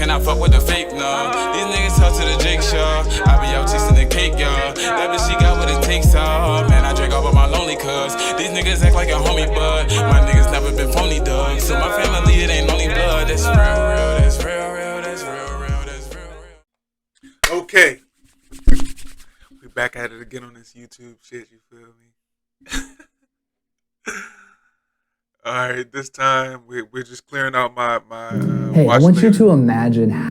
and I fuck with the fake, no. These niggas talk to the Jake Shaw. I be out tasting the cake, y'all. That bitch, she got what it takes, all. Man, I drink all of my lonely cuz. These niggas act like a homie, but my niggas never been phony, dog. So my family, it ain't only blood. That's real, that's real, that's real, that's real. Okay. We back at it again on this YouTube shit, you feel me? Alright, this time we're just clearing out my hey, I want you later. to imagine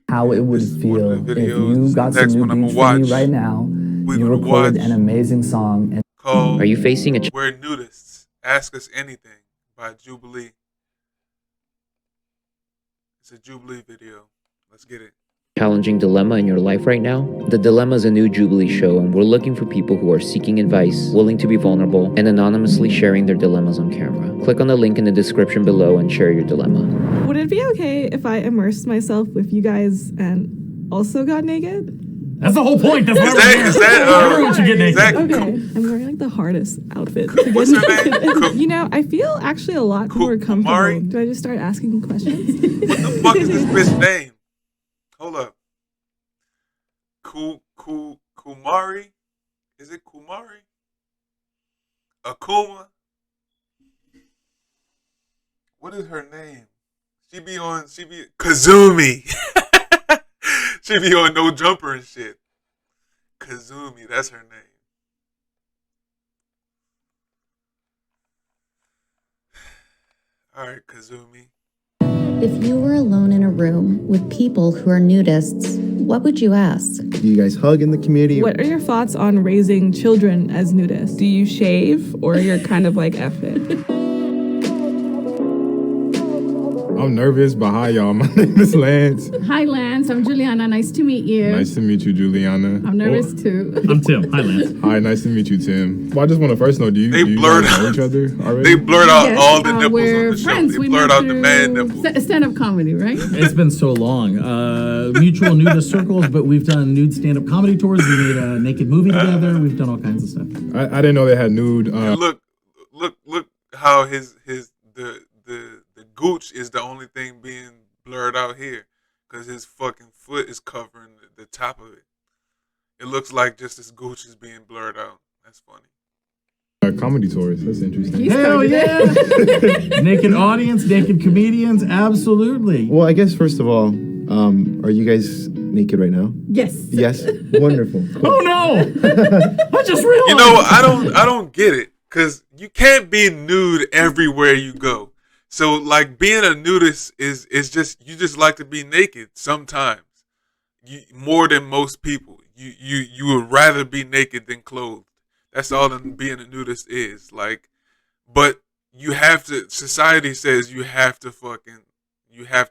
how it would feel if you got some new beats from me right now, you recorded an amazing song. And called Are you facing a We're Nudists. Ask Us Anything by Jubilee. It's a Jubilee video. Let's get it. challenging dilemma in your life right now? The Dilemma is a new Jubilee show, and we're looking for people who are seeking advice, willing to be vulnerable, and anonymously sharing their dilemmas on camera. Click on the link in the description below and share your dilemma. Would it be okay if I immersed myself with you guys and also got naked? That's the whole point. That's why everyone should get naked. Okay, I'm wearing like the hardest outfit to get naked. You know, I feel actually a lot more comfortable. Mari? Do I just start asking questions? What the fuck is this bitch name? Hold up. Kumari? Is it Kumari? Akuma? What is her name? She be Kazumi. She be on No Jumper and shit. Kazumi, that's her name. Alright, Kazumi. If you were alone in a room with people who are nudists, what would you ask? Do you guys hug in the community? What are your thoughts on raising children as nudists? Do you shave or you're kind of like F it? I'm nervous, but hi, y'all. My name is Lance. Hi, Lance. I'm Juliana. Nice to meet you. Nice to meet you, Juliana. I'm nervous, too. I'm Tim. Hi, Lance. Hi, nice to meet you, Tim. Well, I just want to first know, do you guys know each other already? They blurred out all the nipples we're on the friends. show. They blurred out the man nipples. Stand-up comedy, right? It's been so long. Mutual nudist circles, but we've done nude stand-up comedy tours. We made a naked movie together. We've done all kinds of stuff. I didn't know they had nude. Look how the gooch is the only thing being blurred out here, because his fucking foot is covering the top of it. It looks like just his gooch is being blurred out. That's funny. Comedy tours. That's interesting. Hell yeah! Naked audience, naked comedians, absolutely. Well, I guess first of all, are you guys naked right now? Yes. Yes. Wonderful. Cool. Oh no! I just realized. You know, I don't get it, because you can't be nude everywhere you go. So, like, being a nudist is just, you just like to be naked sometimes. More than most people. You would rather be naked than clothed. That's all that being a nudist is. Like, but you have to, society says you have to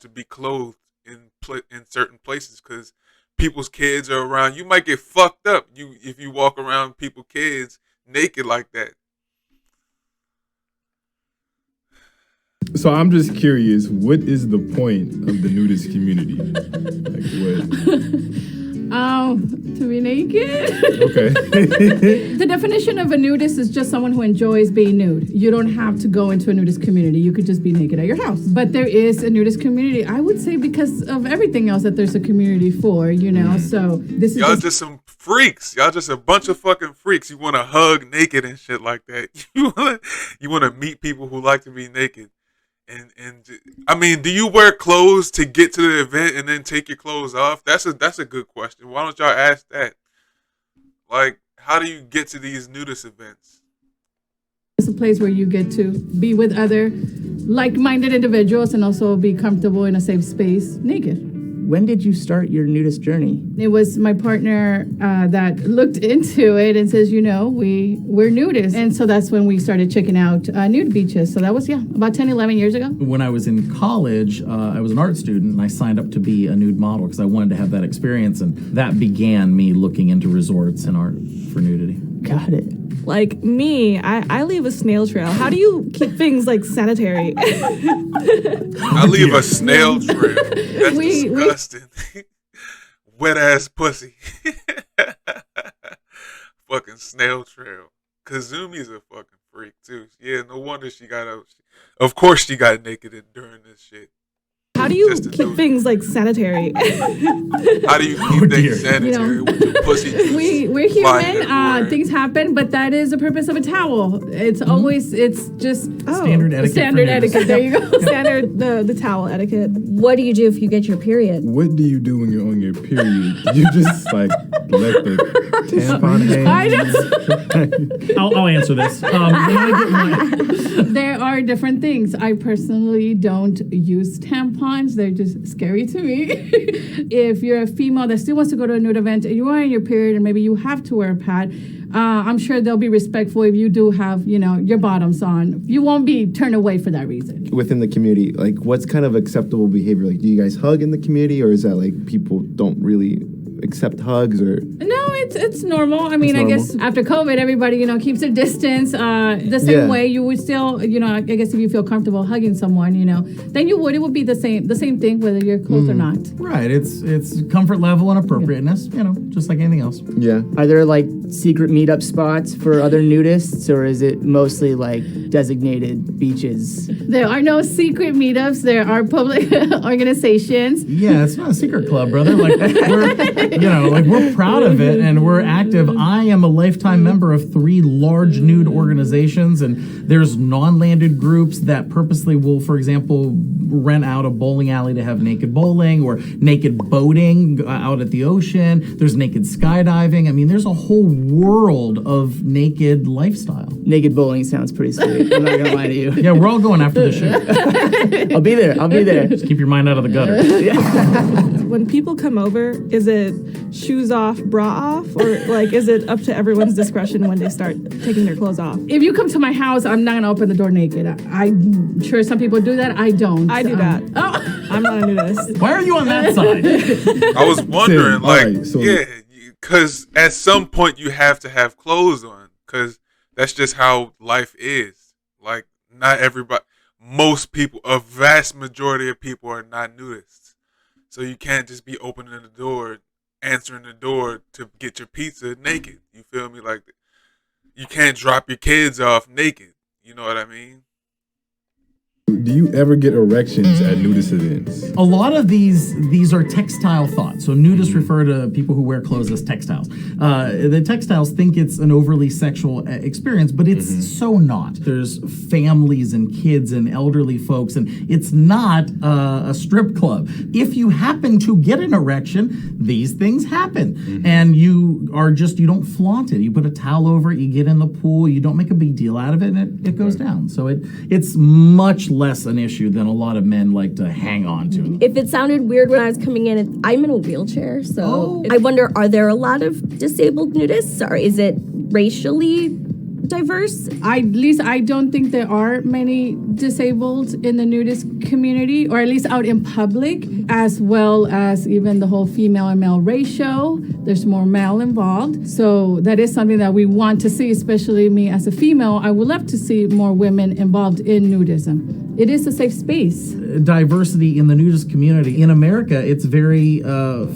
be clothed in certain places, because people's kids are around. You might get fucked up if you walk around people's kids naked like that. So I'm just curious, what is the point of the nudist community? Like what? To be naked. Okay. The definition of a nudist is just someone who enjoys being nude. You don't have to go into a nudist community. You could just be naked at your house. But there is a nudist community, I would say, because of everything else that there's a community for, you know? So this is y'all just some freaks. Y'all just a bunch of fucking freaks. You want to hug naked and shit like that. You want to meet people who like to be naked. And I mean, do you wear clothes to get to the event and then take your clothes off? That's a good question. Why don't y'all ask that? Like, how do you get to these nudist events? It's a place where you get to be with other like-minded individuals and also be comfortable in a safe space naked. When did you start your nudist journey? It was my partner that looked into it and says, you know, we're nudists. And so that's when we started checking out nude beaches. So that was, about 10, 11 years ago. When I was in college, I was an art student, and I signed up to be a nude model because I wanted to have that experience. And that began me looking into resorts and art for nudity. Got it. Like me, I leave a snail trail. How do you keep things like sanitary? I leave a snail trail. That's disgusting. Wet ass pussy. Fucking snail trail. Kazumi's a fucking freak too. Yeah, no wonder she got out. Of course she got naked during this shit. How do you keep things like sanitary? How do you keep things sanitary with your pussy? We're human. Things happen, but that is the purpose of a towel. It's always, it's just standard etiquette. Standard etiquette. There you go. Standard the towel etiquette. What do you do if you get your period? What do you do when you're on your period? You just like let the tampon hang? I'll answer this. There are different things. I personally don't use tampons. They're just scary to me. If you're a female that still wants to go to a nude event and you are in your period and maybe you have to wear a pad, I'm sure they'll be respectful if you do have, your bottoms on. You won't be turned away for that reason. Within the community, like what's kind of acceptable behavior? Like, do you guys hug in the community, or is that like people don't really accept hugs? Or no, it's normal. I mean, I guess after COVID, everybody keeps their distance. The same way you would still, I guess if you feel comfortable hugging someone, then you would. It would be the same thing whether you're close or not. Right. It's comfort level and appropriateness. Just like anything else. Yeah. Are there like secret meetup spots for other nudists, or is it mostly like designated beaches? There are no secret meetups. There are public organizations. Yeah, it's not a secret club, brother. Like we're proud of it and we're active. I am a lifetime member of 3 large nude organizations, and there's non-landed groups that purposely will, for example, rent out a bowling alley to have naked bowling or naked boating out at the ocean. There's naked skydiving. I mean, there's a whole world of naked lifestyle. Naked bowling sounds pretty sweet. I'm not gonna lie to you. Yeah, we're all going after the shoot. I'll be there. Just keep your mind out of the gutter. When people come over, is it shoes off, bra off, or like is it up to everyone's discretion when they start taking their clothes off? If you come to my house, I'm not gonna open the door naked. I'm sure some people do that. I don't. I do that. I'm not a nudist. Why are you on that side? I was wondering, because at some point you have to have clothes on, because that's just how life is. Like, not everybody, most people, a vast majority of people are not nudists. So you can't just be opening the door, answering the door to get your pizza naked. You feel me? Like, you can't drop your kids off naked. You know what I mean? Do you ever get erections at nudist events? A lot of these are textile thoughts. So nudists refer to people who wear clothes as textiles. The textiles think it's an overly sexual experience, but it's so not. There's families and kids and elderly folks, and it's not a strip club. If you happen to get an erection, these things happen. And you don't flaunt it. You put a towel over it, you get in the pool, you don't make a big deal out of it, and it goes down. So it's much less an issue than a lot of men like to hang on to. If it sounded weird when I was coming in, I'm in a wheelchair, so I wonder, are there a lot of disabled nudists, or is it racially diverse? At least I don't think there are many disabled in the nudist community, or at least out in public, as well as even the whole female and male ratio. There's more male involved. So that is something that we want to see, especially me as a female. I would love to see more women involved in nudism. It is a safe space. Diversity in the nudist community. In America, it's very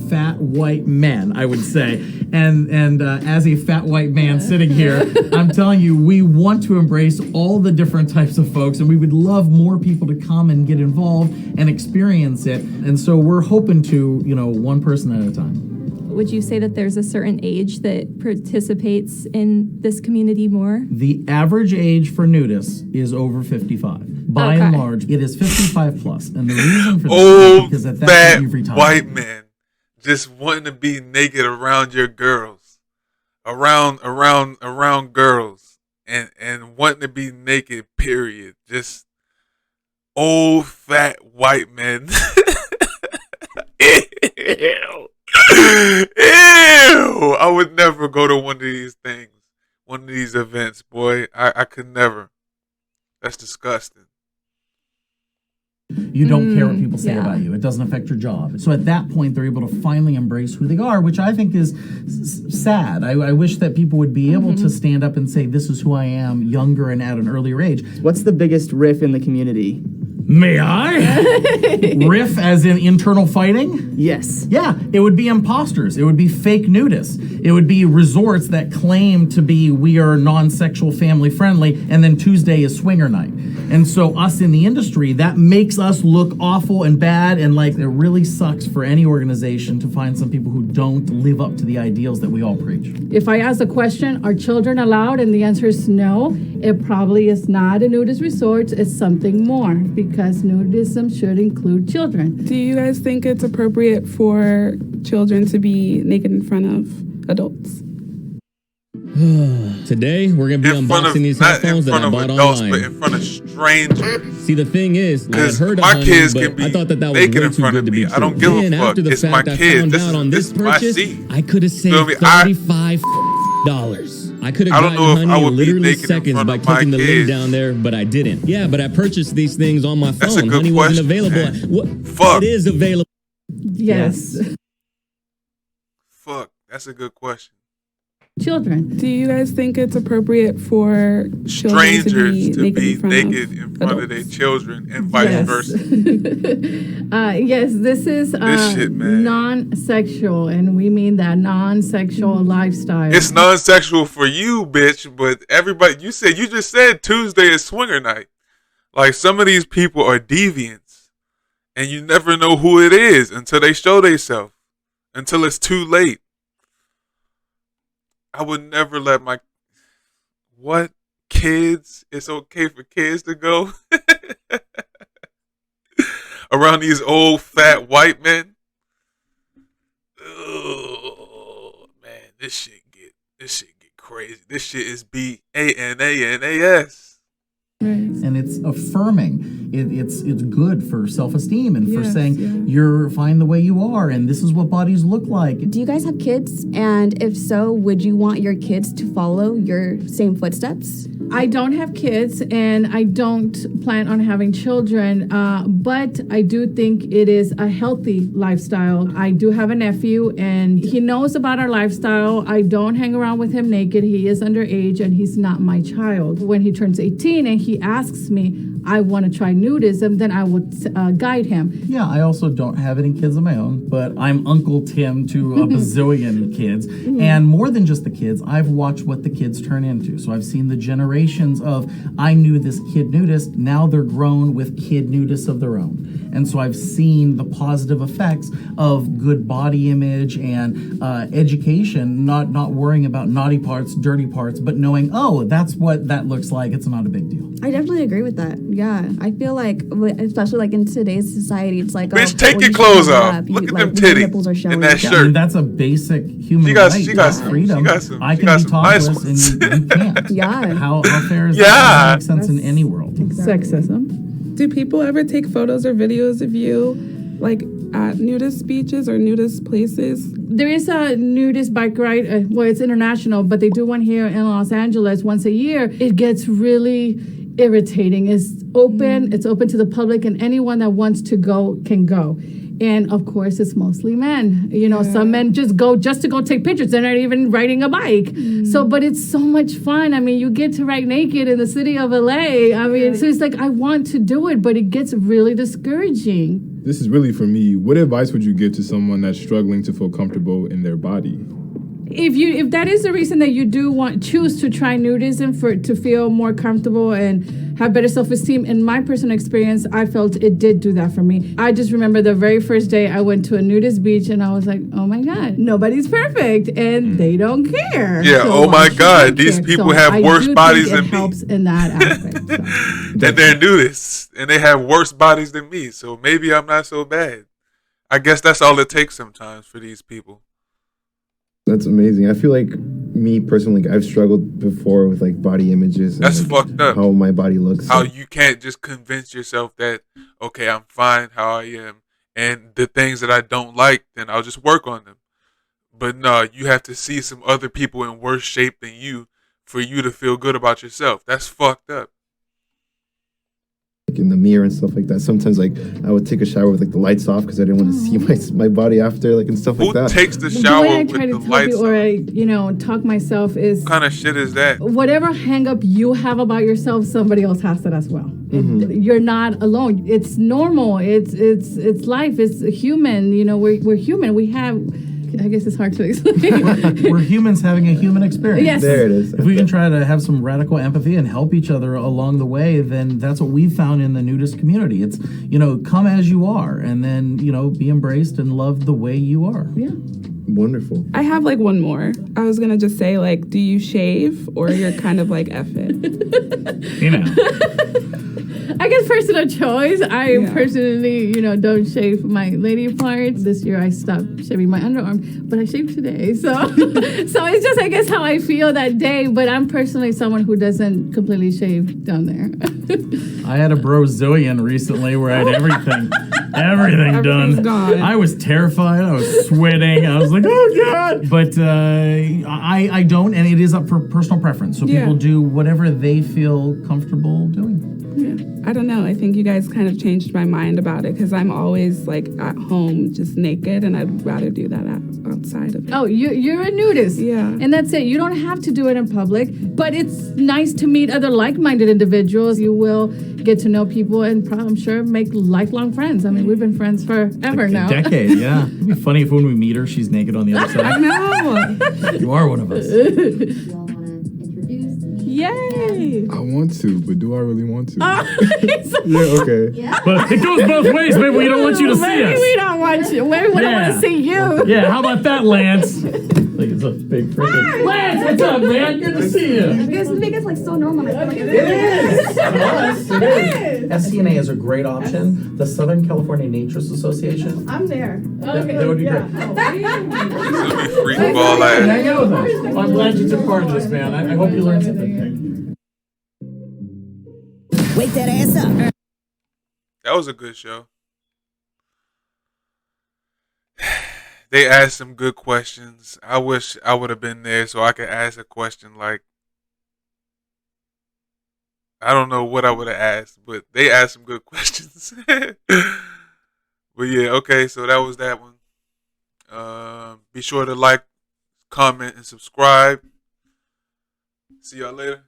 fat white men, I would say. And as a fat white man sitting here, I'm telling you, we want to embrace all the different types of folks, and we would love more people to come and get involved and experience it. And so we're hoping to, one person at a time. Would you say that there's a certain age that participates in this community more? The average age for nudists is over 55. By and large, it is 55 plus. And the reason for that is because at that point you've retired. White man just wanting to be naked around your girls. Around girls. And wanting to be naked, period. Just old fat white men. Ew. Ew! I would never go to one of these things, one of these events, boy. I could never. That's disgusting. You don't care what people say about you. It doesn't affect your job. So at that point, they're able to finally embrace who they are, which I think is sad. I wish that people would be able to stand up and say, this is who I am, younger and at an earlier age. What's the biggest riff in the community? May I? Riff as in internal fighting? Yes. Yeah, it would be imposters. It would be fake nudists. It would be resorts that claim to be, we are non-sexual family friendly, and then Tuesday is swinger night. And so us in the industry, that makes us look awful and bad, and like it really sucks for any organization to find some people who don't live up to the ideals that we all preach. If I ask the question, are children allowed? And the answer is no. It probably is not a nudist resort. It's something more, because nudism should include children. Do you guys think it's appropriate for children to be naked in front of adults? Today, we're going to be unboxing these headphones that I bought adults, online. But in front of strangers. See, the thing is, I had heard of my honey, kids but can be I thought that was naked way in too front good of to me. be true. I don't give a Then, fuck. after the It's fact, my I kids. found This out is- on this this is my purchase, seat. I could have saved Feel me? $35. I could have I don't gotten know if I honey would in be literally naked in seconds front by of my clicking the link kids. down there, but I didn't. Yeah, but I purchased these things on my phone. That's a good Honey wasn't question, available. man. What? Fuck. It is available. Yes. Fuck, that's a good question. Children. Do you guys think it's appropriate for children Strangers to be naked in front of their children and vice Yes. versa. Yes, this is This shit, man. non-sexual, and we mean that non-sexual lifestyle. It's non-sexual for you, bitch, but everybody, you just said Tuesday is swinger night. Like, some of these people are deviants, and you never know who it is until they show themselves, until it's too late. I would never let my kids. It's okay for kids to go around these old fat white men. Oh man, this shit get crazy. This shit is BANANAS. And it's affirming. It's good for self-esteem and for Yes, saying you're fine the way you are, and this is what bodies look like. Do you guys have kids? And if so, would you want your kids to follow your same footsteps? I don't have kids, and I don't plan on having children, but I do think it is a healthy lifestyle. I do have a nephew, and he knows about our lifestyle. I don't hang around with him naked. He is underage, and he's not my child. When he turns 18 and he asks me, I want to try nudism, then I would guide him. Yeah, I also don't have any kids of my own, but I'm Uncle Tim to a bazillion kids. And more than just the kids, I've watched what the kids turn into. So I've seen the generations of, I knew this kid nudist, now they're grown with kid nudists of their own. And so I've seen the positive effects of good body image and education, not worrying about naughty parts, dirty parts, but knowing, oh, that's what that looks like. It's not a big deal. I definitely agree with that. Yeah, I feel like, especially like in today's society, it's like, Bitch, oh, take well, your you clothes should cover off. up. Look You- at like, them your titties nipples are showing. and that Yeah, shirt. I mean, that's a basic human She got right. some- That's she freedom. got some- I she can got be some topless nice and you can't. Yeah. How fair is Yeah. that? That makes sense in any world. Sexism. Do people ever take photos or videos of you, like at nudist beaches or nudist places? There is a nudist bike ride. Well, it's international, but they do one here in Los Angeles once a year. It gets really irritating. It's open. It's open to the public, and anyone that wants to go can go. And of course, it's mostly men. You know, some men just go just to go take pictures. They're not even riding a bike. So, but it's so much fun. I mean, you get to ride naked in the city of LA. I mean, so it's like, I want to do it, but it gets really discouraging. This is really for me. What advice would you give to someone that's struggling to feel comfortable in their body? If that is the reason that you do choose to try nudism to feel more comfortable and have better self-esteem, in my personal experience, I felt it did do that for me. I just remember the very first day I went to a nudist beach and I was like, oh my God, nobody's perfect and they don't care. Yeah, So oh my why should God, they these care? people So have I worse do bodies think than it me. helps in that aspect. So. And they're nudists, and they have worse bodies than me, so maybe I'm not so bad. I guess that's all it takes sometimes for these people. That's amazing. I feel like me personally, I've struggled before with like body images. And, That's like, fucked up. How my body looks. How you can't just convince yourself that, okay, I'm fine how I am, and the things that I don't like, then I'll just work on them. But no, you have to see some other people in worse shape than you for you to feel good about yourself. That's fucked up. Like in the mirror and stuff like that. Sometimes like I would take a shower with like the lights off because I didn't want to see my body after, like, and stuff like that. Who takes the The shower way I with try the to tell lights people, on? or I, talk myself is, What kind of shit is that? whatever hang up you have about yourself, somebody else has it as well. You're not alone. It's normal. It's life. It's human. We're human. We have I guess it's hard to explain. We're humans having a human experience. Yes. There it is. If we can try to have some radical empathy and help each other along the way, then that's what we've found in the nudist community. It's, come as you are, and then, be embraced and loved the way you are. Yeah. Wonderful. I have like one more. I was gonna just say like, do you shave or you're kind of like F it? I guess personal choice. I personally, don't shave my lady parts. This year I stopped shaving my underarm, but I shaved today. So so it's just, I guess, how I feel that day. But I'm personally someone who doesn't completely shave down there. I had a brozillion recently where I had everything done. Gone. I was terrified. I was sweating. I was like, oh God. But I don't, and it is up for personal preference. So people do whatever they feel comfortable doing. Yeah. I don't know. I think you guys kind of changed my mind about it because I'm always like at home just naked, and I'd rather do that outside of it. Oh, you're a nudist. Yeah. And that's it. You don't have to do it in public, but it's nice to meet other like-minded individuals. You will get to know people and I'm sure make lifelong friends. I mean, we've been friends forever now. A decade, yeah. It'd be funny if when we meet her, she's naked on the other side. I know. You are one of us. Yay! I want to, but do I really want to? Yeah, okay. But it goes both ways, baby. We don't want you to see Maybe us. we don't want you. Maybe we don't want to see you. Yeah, how about that, Lance? Like it's a big freaking Lance, what's up, man? Good to see you. You guys make it like so normal. It is. SCNA is a great option. The Southern California Naturist Association. I'm there. That would be great. Free ball ass. Hang out with us. I'm glad you took part in this, man. I hope you learned something. Wake that ass up. That was a good show. They asked some good questions. I wish I would have been there so I could ask a question like, I don't know what I would have asked, but they asked some good questions. But yeah, okay, so that was that one. Be sure to like, comment, and subscribe. See y'all later.